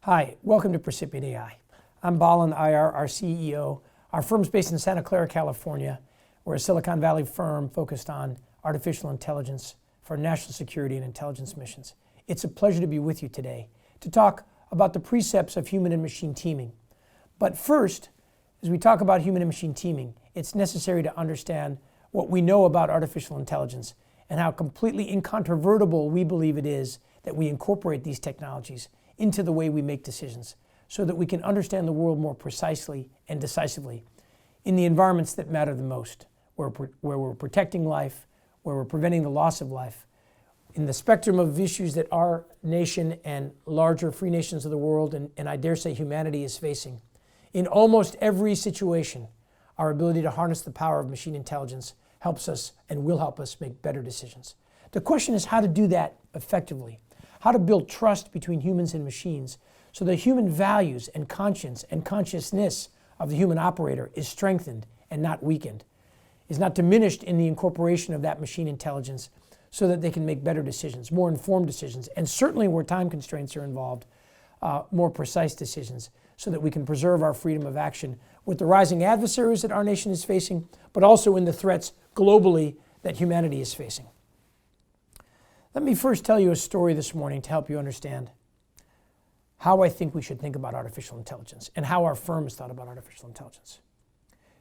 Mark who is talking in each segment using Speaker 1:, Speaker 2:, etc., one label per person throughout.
Speaker 1: Hi, welcome to Percipient.ai. I'm Balan Ayyar, our CEO. Our firm's based in Santa Clara, California. We're a Silicon Valley firm focused on artificial intelligence for national security and intelligence missions. It's a pleasure to be with you today to talk about the precepts of human and machine teaming. But first, as we talk about human and machine teaming, it's necessary to understand what we know about artificial intelligence and how completely incontrovertible we believe it is that we incorporate these technologies into the way we make decisions so that we can understand the world more precisely and decisively in the environments that matter the most, where we're protecting life, where we're preventing the loss of life, in the spectrum of issues that our nation and larger free nations of the world, and I dare say humanity, is facing. In almost every situation, our ability to harness the power of machine intelligence helps us and will help us make better decisions. The question is how to do that effectively, how to build trust between humans and machines so the human values and conscience and consciousness of the human operator is strengthened and not weakened, is not diminished in the incorporation of that machine intelligence so that they can make better decisions, more informed decisions, and certainly where time constraints are involved, more precise decisions so that we can preserve our freedom of action with the rising adversaries that our nation is facing, but also in the threats globally that humanity is facing. Let me first tell you a story this morning to help you understand how I think we should think about artificial intelligence and how our firm has thought about artificial intelligence.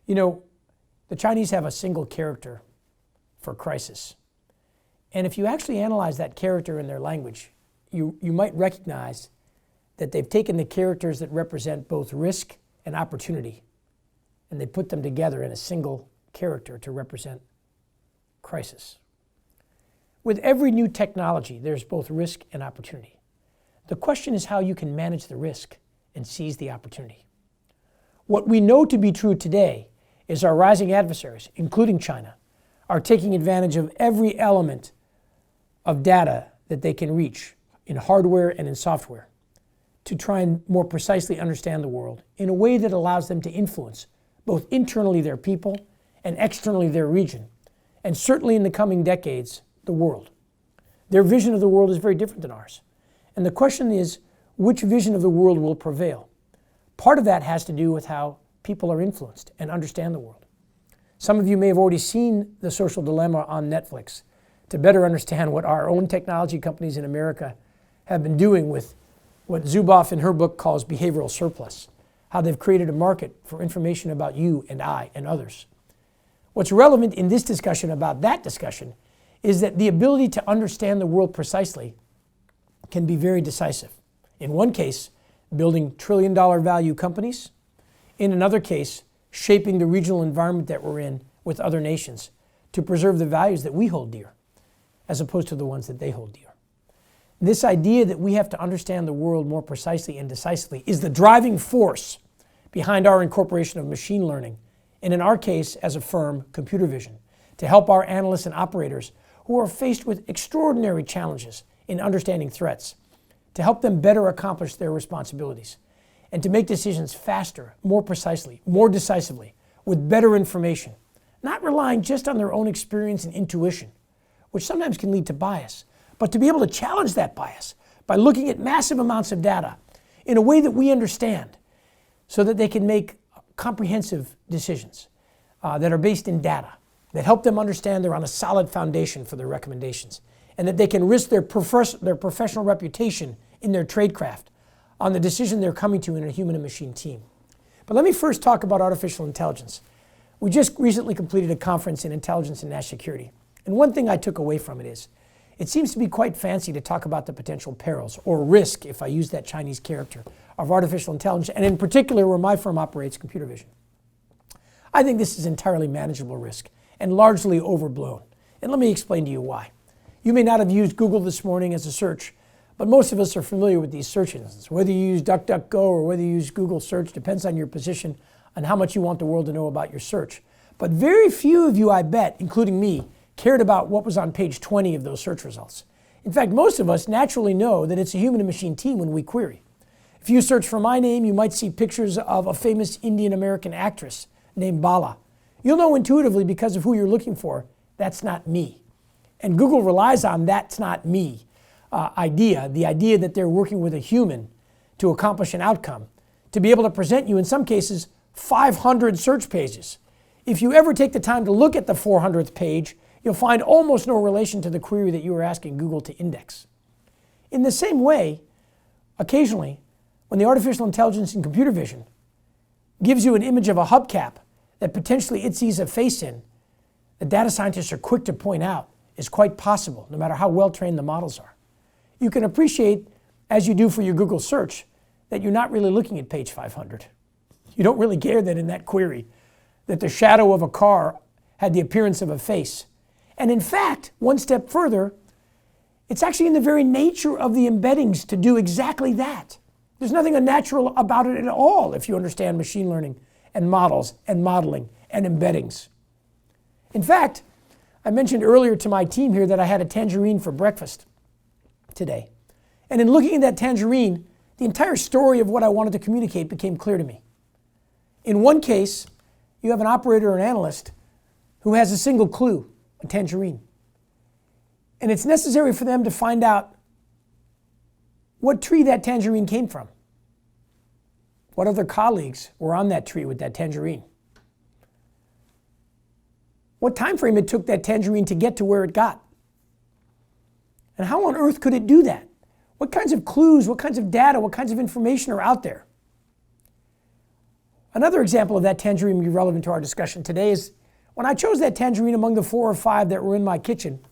Speaker 1: You know, the Chinese have a single character for crisis. And if you actually analyze that character in their language, you might recognize that they've taken the characters that represent both risk and opportunity, and they put them together in a single character to represent crisis. With every new technology, there's both risk and opportunity. The question is how you can manage the risk and seize the opportunity. What we know to be true today is our rising adversaries, including China, are taking advantage of every element of data that they can reach in hardware and in software to try and more precisely understand the world in a way that allows them to influence both internally their people and externally their region, and certainly in the coming decades, the world. Their vision of the world is very different than ours. And the question is, which vision of the world will prevail? Part of that has to do with how people are influenced and understand the world. Some of you may have already seen The Social Dilemma on Netflix to better understand what our own technology companies in America have been doing with what Zuboff in her book calls behavioral surplus, how they've created a market for information about you and I and others. What's relevant in this discussion about that discussion is that the ability to understand the world precisely can be very decisive. In one case, building trillion-dollar value companies. In another case, shaping the regional environment that we're in with other nations to preserve the values that we hold dear, as opposed to the ones that they hold dear. This idea that we have to understand the world more precisely and decisively is the driving force behind our incorporation of machine learning, and in our case, as a firm, computer vision, to help our analysts and operators who are faced with extraordinary challenges in understanding threats, to help them better accomplish their responsibilities, and to make decisions faster, more precisely, more decisively, with better information, not relying just on their own experience and intuition, which sometimes can lead to bias, but to be able to challenge that bias by looking at massive amounts of data in a way that we understand so that they can make comprehensive decisions that are based in data, that help them understand they're on a solid foundation for their recommendations, and that they can risk their professional reputation in their tradecraft on the decision they're coming to in a human and machine team. But let me first talk about artificial intelligence. We just recently completed a conference in intelligence and national security. And one thing I took away from it is, it seems to be quite fancy to talk about the potential perils, or risk, if I use that Chinese character, of artificial intelligence, and in particular where my firm operates, computer vision. I think this is entirely manageable risk and largely overblown. And let me explain to you why. You may not have used Google this morning as a search, but most of us are familiar with these search engines. Whether you use DuckDuckGo or whether you use Google search depends on your position on how much you want the world to know about your search. But very few of you, I bet, including me, cared about what was on page 20 of those search results. In fact, most of us naturally know that it's a human and machine team when we query. If you search for my name, you might see pictures of a famous Indian American actress named Bala. You'll know intuitively, because of who you're looking for, that's not me. And Google relies on "that's not me" idea, the idea that they're working with a human to accomplish an outcome, to be able to present you, in some cases, 500 search pages. If you ever take the time to look at the 400th page, you'll find almost no relation to the query that you were asking Google to index. In the same way, occasionally, when the artificial intelligence in computer vision gives you an image of a hubcap that potentially it sees a face in, the data scientists are quick to point out is quite possible, no matter how well trained the models are. You can appreciate, as you do for your Google search, that you're not really looking at page 500. You don't really care that in that query that the shadow of a car had the appearance of a face. And in fact, one step further, it's actually in the very nature of the embeddings to do exactly that. There's nothing unnatural about it at all if you understand machine learning and models and modeling and embeddings. In fact, I mentioned earlier to my team here that I had a tangerine for breakfast today. And in looking at that tangerine, the entire story of what I wanted to communicate became clear to me. In one case, you have an operator or an analyst who has a single clue, a tangerine. And it's necessary for them to find out what tree that tangerine came from. What other colleagues were on that tree with that tangerine? What time frame it took that tangerine to get to where it got? And how on earth could it do that? What kinds of clues, what kinds of data, what kinds of information are out there? Another example of that tangerine be relevant to our discussion today is when I chose that tangerine among the 4 or 5 that were in my kitchen,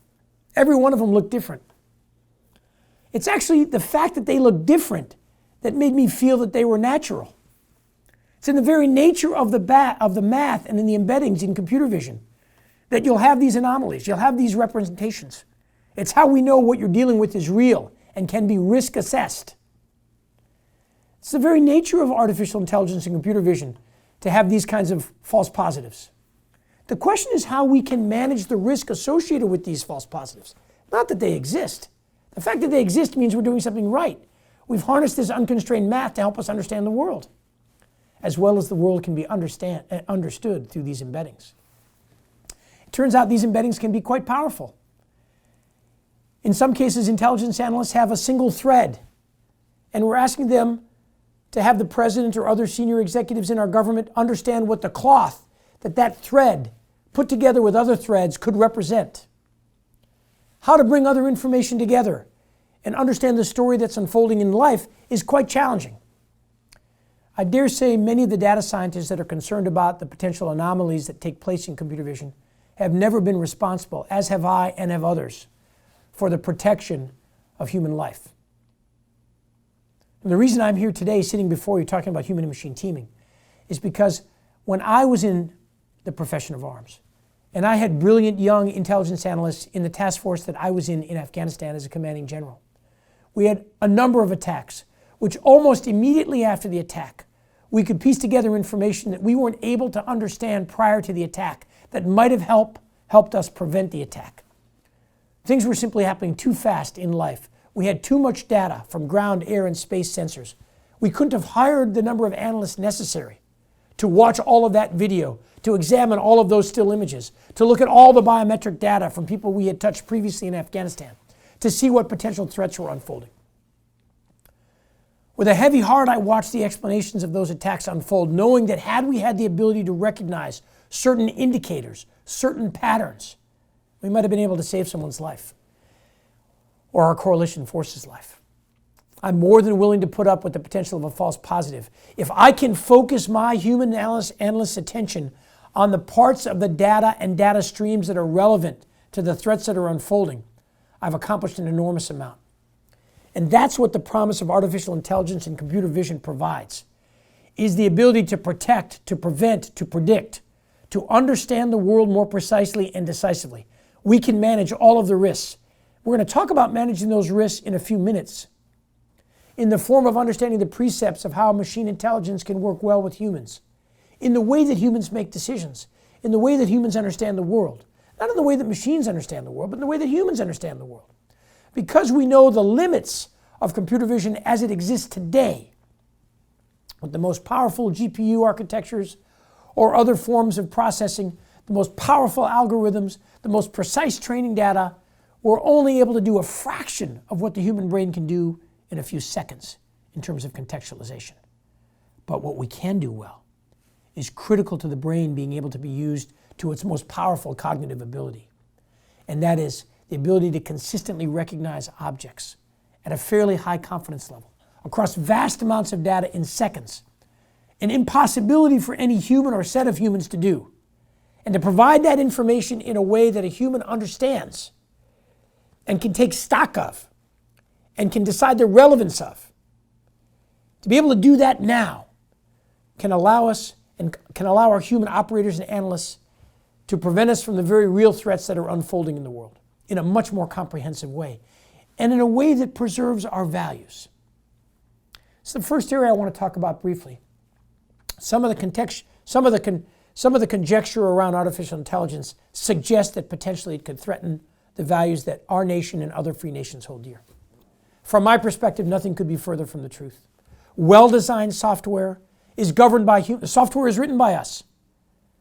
Speaker 1: every one of them looked different. It's actually the fact that they looked different that made me feel that they were natural. It's in the very nature of the math and in the embeddings in computer vision that you'll have these anomalies, you'll have these representations. It's how we know what you're dealing with is real and can be risk assessed. It's the very nature of artificial intelligence and computer vision to have these kinds of false positives. The question is how we can manage the risk associated with these false positives. Not that they exist. The fact that they exist means we're doing something right. We've harnessed this unconstrained math to help us understand the world, as well as the world can be understood through these embeddings. It turns out these embeddings can be quite powerful. In some cases, intelligence analysts have a single thread, and we're asking them to have the president or other senior executives in our government understand what the cloth that thread put together with other threads could represent. How to bring other information together and understand the story that's unfolding in life is quite challenging. I dare say many of the data scientists that are concerned about the potential anomalies that take place in computer vision have never been responsible, as have I and have others, for the protection of human life. And the reason I'm here today sitting before you talking about human and machine teaming is because when I was in the profession of arms, and I had brilliant young intelligence analysts in the task force that I was in Afghanistan as a commanding general, we had a number of attacks, which almost immediately after the attack, we could piece together information that we weren't able to understand prior to the attack that might have helped us prevent the attack. Things were simply happening too fast in life. We had too much data from ground, air, and space sensors. We couldn't have hired the number of analysts necessary to watch all of that video, to examine all of those still images, to look at all the biometric data from people we had touched previously in Afghanistan, to see what potential threats were unfolding. With a heavy heart, I watched the explanations of those attacks unfold, knowing that had we had the ability to recognize certain indicators, certain patterns, we might have been able to save someone's life or our coalition force's life. I'm more than willing to put up with the potential of a false positive. If I can focus my human analyst's attention on the parts of the data and data streams that are relevant to the threats that are unfolding, I've accomplished an enormous amount. And that's what the promise of artificial intelligence and computer vision provides, is the ability to protect, to prevent, to predict, to understand the world more precisely and decisively. We can manage all of the risks. We're going to talk about managing those risks in a few minutes in the form of understanding the precepts of how machine intelligence can work well with humans, in the way that humans make decisions, in the way that humans understand the world. Not in the way that machines understand the world, but in the way that humans understand the world. Because we know the limits of computer vision as it exists today, with the most powerful GPU architectures or other forms of processing, the most powerful algorithms, the most precise training data, we're only able to do a fraction of what the human brain can do in a few seconds, in terms of contextualization. But what we can do well is critical to the brain being able to be used to its most powerful cognitive ability. And that is the ability to consistently recognize objects at a fairly high confidence level across vast amounts of data in seconds. An impossibility for any human or set of humans to do. And to provide that information in a way that a human understands and can take stock of and can decide the relevance of. To be able to do that now can allow us and can allow our human operators and analysts to prevent us from the very real threats that are unfolding in the world in a much more comprehensive way and in a way that preserves our values. So the first area I want to talk about briefly. Some of the conjecture around artificial intelligence suggests that potentially it could threaten the values that our nation and other free nations hold dear. From my perspective, nothing could be further from the truth. Well-designed software is governed by humans. Software is written by us.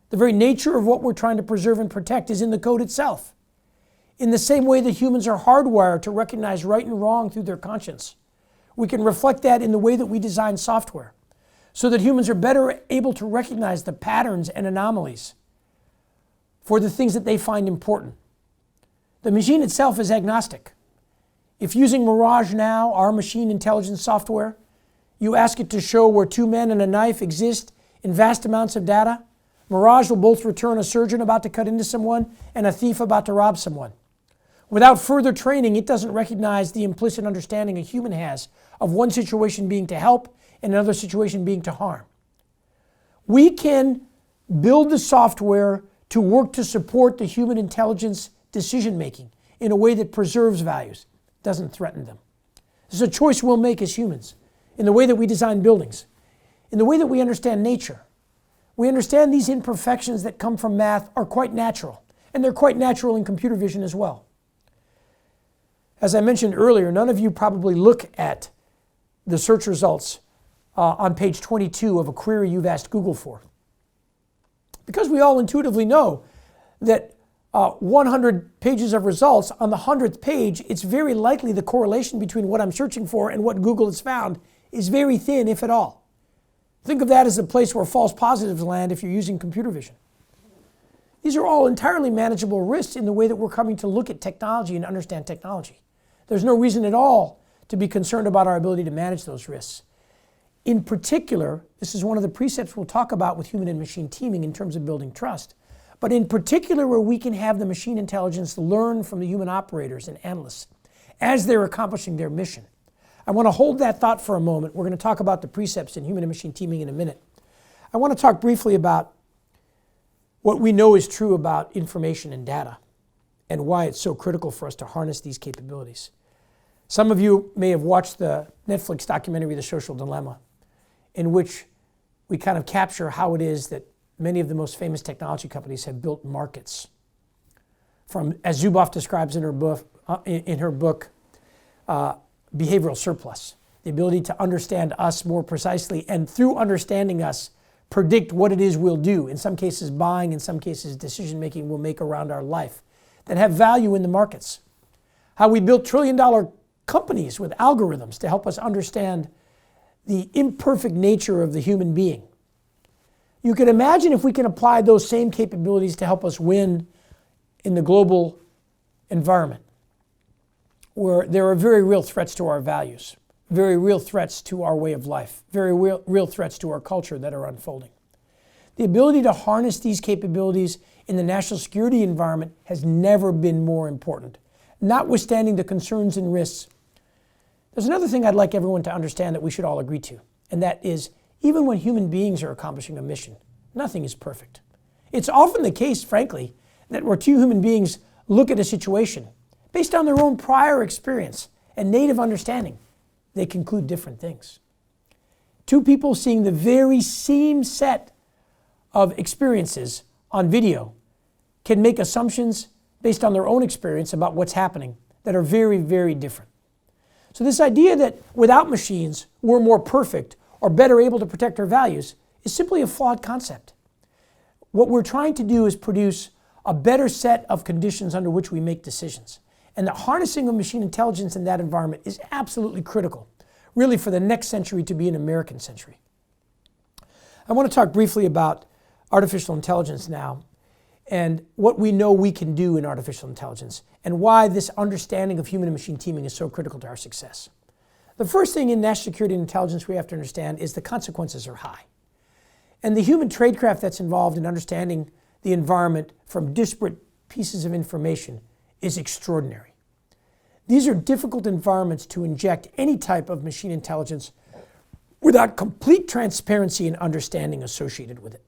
Speaker 1: The very nature of what we're trying to preserve and protect is in the code itself. In the same way that humans are hardwired to recognize right and wrong through their conscience, we can reflect that in the way that we design software, so that humans are better able to recognize the patterns and anomalies for the things that they find important. The machine itself is agnostic. If using Mirage now, our machine intelligence software, you ask it to show where two men and a knife exist in vast amounts of data, Mirage will both return a surgeon about to cut into someone and a thief about to rob someone. Without further training, it doesn't recognize the implicit understanding a human has of one situation being to help and another situation being to harm. We can build the software to work to support the human intelligence decision-making in a way that preserves values, doesn't threaten them. This is a choice we'll make as humans in the way that we design buildings, in the way that we understand nature. We understand these imperfections that come from math are quite natural, and they're quite natural in computer vision as well. As I mentioned earlier, none of you probably look at the search results on page 22 of a query you've asked Google for. Because we all intuitively know that 100 pages of results, on the 100th page, it's very likely the correlation between what I'm searching for and what Google has found is very thin, if at all. Think of that as a place where false positives land if you're using computer vision. These are all entirely manageable risks in the way that we're coming to look at technology and understand technology. There's no reason at all to be concerned about our ability to manage those risks. In particular, this is one of the precepts we'll talk about with human and machine teaming in terms of building trust. But in particular, where we can have the machine intelligence learn from the human operators and analysts as they're accomplishing their mission. I want to hold that thought for a moment. We're going to talk about the precepts in human and machine teaming in a minute. I want to talk briefly about what we know is true about information and data and why it's so critical for us to harness these capabilities. Some of you may have watched the Netflix documentary, The Social Dilemma, in which we kind of capture how it is that many of the most famous technology companies have built markets. From, as Zuboff describes in her book, Behavioral Surplus, the ability to understand us more precisely and through understanding us, predict what it is we'll do, in some cases buying, in some cases decision-making we'll make around our life, that have value in the markets. How we built trillion-dollar companies with algorithms to help us understand the imperfect nature of the human being. You can imagine if we can apply those same capabilities to help us win in the global environment, where there are very real threats to our values, very real threats to our way of life, very real threats to our culture that are unfolding. The ability to harness these capabilities in the national security environment has never been more important, notwithstanding the concerns and risks. There's another thing I'd like everyone to understand that we should all agree to, and that is, even when human beings are accomplishing a mission, nothing is perfect. It's often the case, frankly, that where two human beings look at a situation, based on their own prior experience and native understanding, they conclude different things. Two people seeing the very same set of experiences on video can make assumptions based on their own experience about what's happening that are very, very different. So this idea that without machines, we're more perfect or better able to protect our values is simply a flawed concept. What we're trying to do is produce a better set of conditions under which we make decisions. And the harnessing of machine intelligence in that environment is absolutely critical. really for the next century to be an American century. I want to talk briefly about artificial intelligence now and what we know we can do in artificial intelligence and why this understanding of human and machine teaming is so critical to our success. The first thing in national security and intelligence we have to understand is the consequences are high. And the human tradecraft that's involved in understanding the environment from disparate pieces of information is extraordinary. These are difficult environments to inject any type of machine intelligence without complete transparency and understanding associated with it.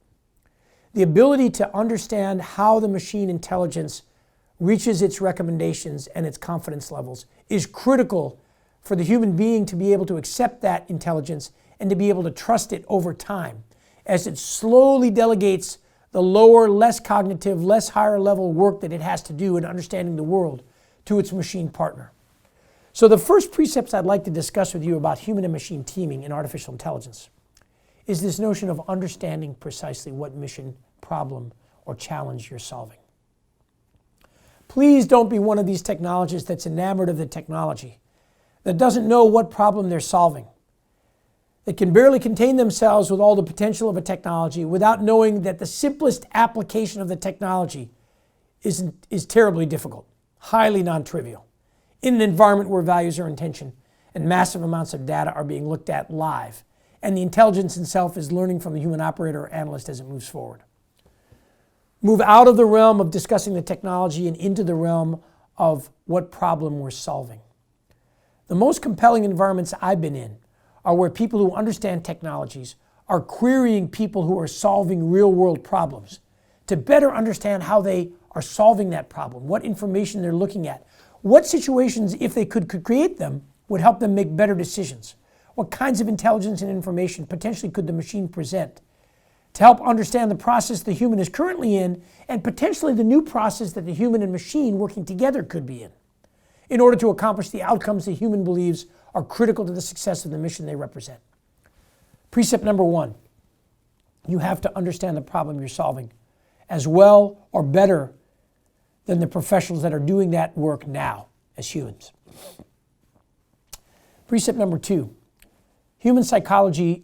Speaker 1: The ability to understand how the machine intelligence reaches its recommendations and its confidence levels is critical for the human being to be able to accept that intelligence and to be able to trust it over time as it slowly delegates the lower, less cognitive, less higher level work that it has to do in understanding the world to its machine partner. So the first precepts I'd like to discuss with you about human and machine teaming in artificial intelligence is this notion of understanding precisely what mission, problem, or challenge you're solving. Please don't be one of these technologists that's enamored of the technology, that doesn't know what problem they're solving, that can barely contain themselves with all the potential of a technology without knowing that the simplest application of the technology is terribly difficult, highly non-trivial, in an environment where values are in tension and massive amounts of data are being looked at live, and the intelligence itself is learning from the human operator or analyst as it moves forward. Move out of the realm of discussing the technology and into the realm of what problem we're solving. The most compelling environments I've been in are where people who understand technologies are querying people who are solving real-world problems to better understand how they are solving that problem, what information they're looking at, what situations, if they could create them, would help them make better decisions, what kinds of intelligence and information potentially could the machine present to help understand the process the human is currently in and potentially the new process that the human and machine working together could be in order to accomplish the outcomes the human believes are critical to the success of the mission they represent. Precept number 1, you have to understand the problem you're solving as well or better than the professionals that are doing that work now as humans. Precept number 2,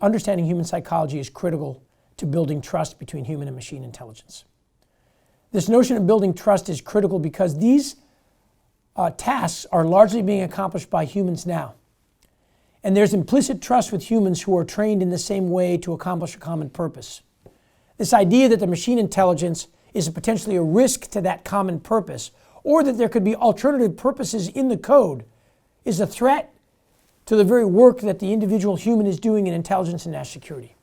Speaker 1: understanding human psychology is critical to building trust between human and machine intelligence. This notion of building trust is critical because these tasks are largely being accomplished by humans now. And there's implicit trust with humans who are trained in the same way to accomplish a common purpose. This idea that the machine intelligence is potentially a risk to that common purpose, or that there could be alternative purposes in the code, is a threat to the very work that the individual human is doing in intelligence and national security.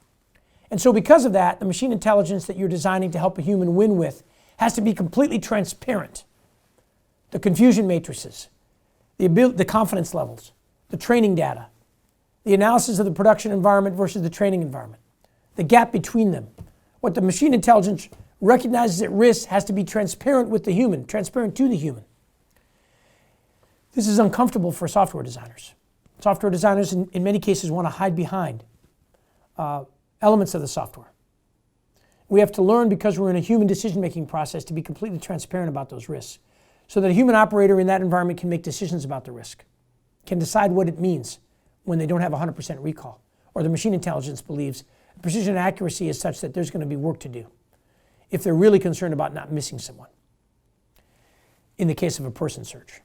Speaker 1: And so because of that, the machine intelligence that you're designing to help a human win with has to be completely transparent. The confusion matrices, the confidence levels, the training data, the analysis of the production environment versus the training environment, the gap between them. What the machine intelligence recognizes at risk has to be transparent with the human, transparent to the human. This is uncomfortable for software designers. Software designers in many cases want to hide behind elements of the software. We have to learn, because we're in a human decision-making process, to be completely transparent about those risks so that a human operator in that environment can make decisions about the risk, can decide what it means when they don't have 100% recall, or the machine intelligence believes precision and accuracy is such that there's going to be work to do if they're really concerned about not missing someone in the case of a person search.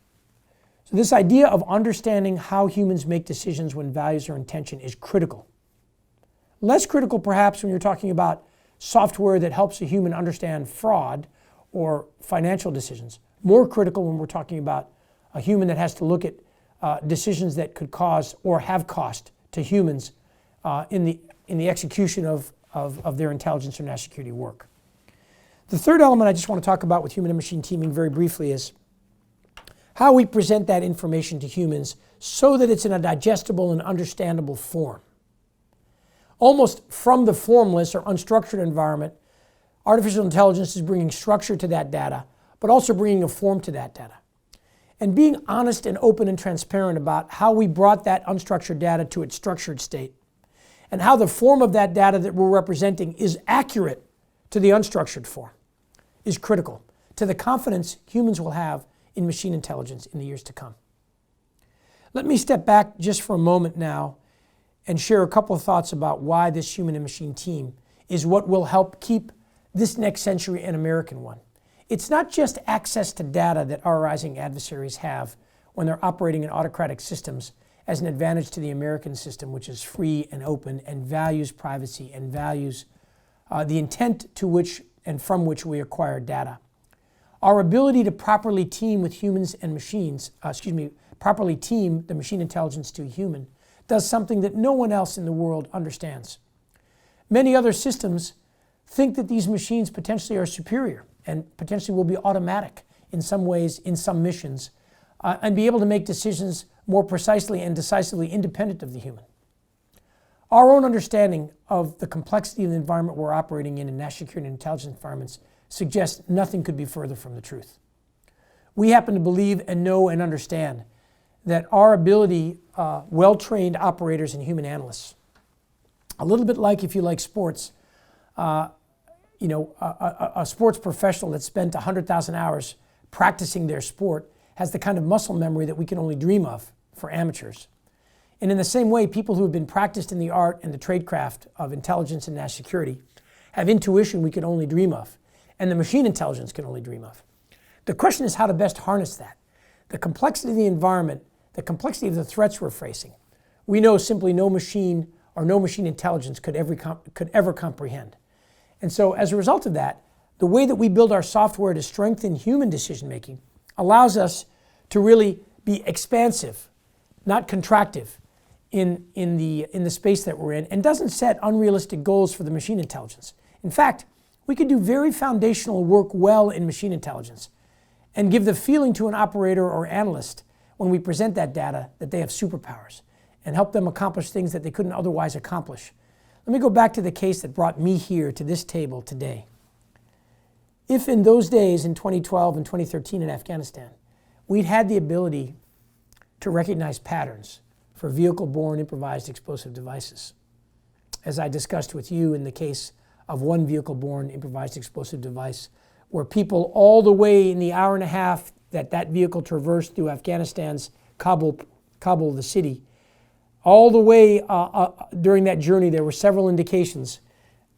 Speaker 1: So this idea of understanding how humans make decisions when values are in tension is critical. Less critical perhaps when you're talking about software that helps a human understand fraud or financial decisions. More critical when we're talking about a human that has to look at decisions that could cause or have cost to humans in the execution of their intelligence or national security work. The third element I just want to talk about with human and machine teaming very briefly is how we present that information to humans so that it's in a digestible and understandable form. Almost from the formless or unstructured environment, artificial intelligence is bringing structure to that data, but also bringing a form to that data. And being honest and open and transparent about how we brought that unstructured data to its structured state, and how the form of that data that we're representing is accurate to the unstructured form, is critical to the confidence humans will have in machine intelligence in the years to come. Let me step back just for a moment now and share a couple of thoughts about why this human and machine team is what will help keep this next century an American one. It's not just access to data that our rising adversaries have when they're operating in autocratic systems as an advantage to the American system, which is free and open and values privacy and values the intent to which and from which we acquire data. Our ability to properly team with humans and machines, properly team the machine intelligence to a human, does something that no one else in the world understands. Many other systems think that these machines potentially are superior and potentially will be automatic in some ways, in some missions, and be able to make decisions more precisely and decisively independent of the human. Our own understanding of the complexity of the environment we're operating in national security and intelligence environments suggests nothing could be further from the truth. We happen to believe and know and understand that our ability, well-trained operators and human analysts, a little bit like if you like sports, a sports professional that spent 100,000 hours practicing their sport has the kind of muscle memory that we can only dream of for amateurs. And in the same way, people who have been practiced in the art and the tradecraft of intelligence and national security have intuition we can only dream of, and the machine intelligence can only dream of. The question is how to best harness that. The complexity of the environment, the complexity of the threats we're facing, we know simply no machine or no machine intelligence could ever comprehend. And so as a result of that, the way that we build our software to strengthen human decision making allows us to really be expansive, not contractive, in the space that we're in, and doesn't set unrealistic goals for the machine intelligence. In fact, we could do very foundational work well in machine intelligence and give the feeling to an operator or analyst when we present that data that they have superpowers and help them accomplish things that they couldn't otherwise accomplish. Let me go back to the case that brought me here to this table today. If in those days, in 2012 and 2013 in Afghanistan, we'd had the ability to recognize patterns for vehicle-borne improvised explosive devices, as I discussed with you in the case of one vehicle-borne improvised explosive device, where people all the way in the hour and a half that vehicle traversed through Afghanistan's Kabul, the city, all the way during that journey, there were several indications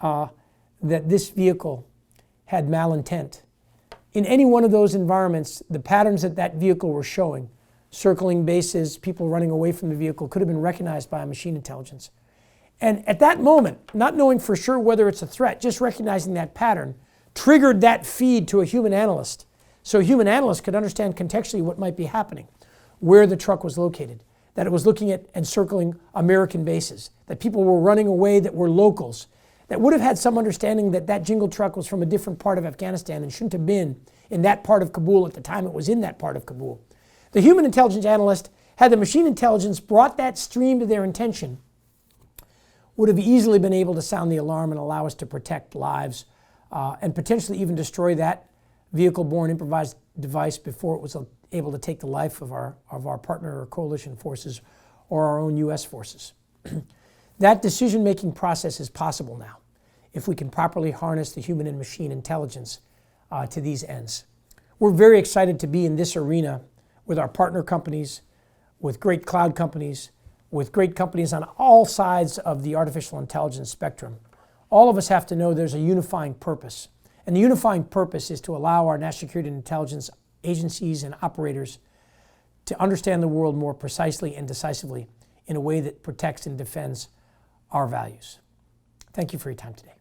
Speaker 1: that this vehicle had malintent. In any one of those environments, the patterns that that vehicle were showing, circling bases, people running away from the vehicle, could have been recognized by a machine intelligence. And at that moment, not knowing for sure whether it's a threat, just recognizing that pattern triggered that feed to a human analyst. So a human analyst could understand contextually what might be happening, where the truck was located, that it was looking at and circling American bases, that people were running away that were locals, that would have had some understanding that that jingle truck was from a different part of Afghanistan and shouldn't have been in that part of Kabul at the time it was in that part of Kabul. The human intelligence analyst, had the machine intelligence brought that stream to their intention, would have easily been able to sound the alarm and allow us to protect lives and potentially even destroy that vehicle-borne improvised device before it was able to take the life of our partner or coalition forces or our own U.S. forces. That decision-making process is possible now if we can properly harness the human and machine intelligence to these ends. We're very excited to be in this arena with our partner companies, with great cloud companies, with great companies on all sides of the artificial intelligence spectrum. All of us have to know there's a unifying purpose. And the unifying purpose is to allow our national security and intelligence agencies and operators to understand the world more precisely and decisively in a way that protects and defends our values. Thank you for your time today.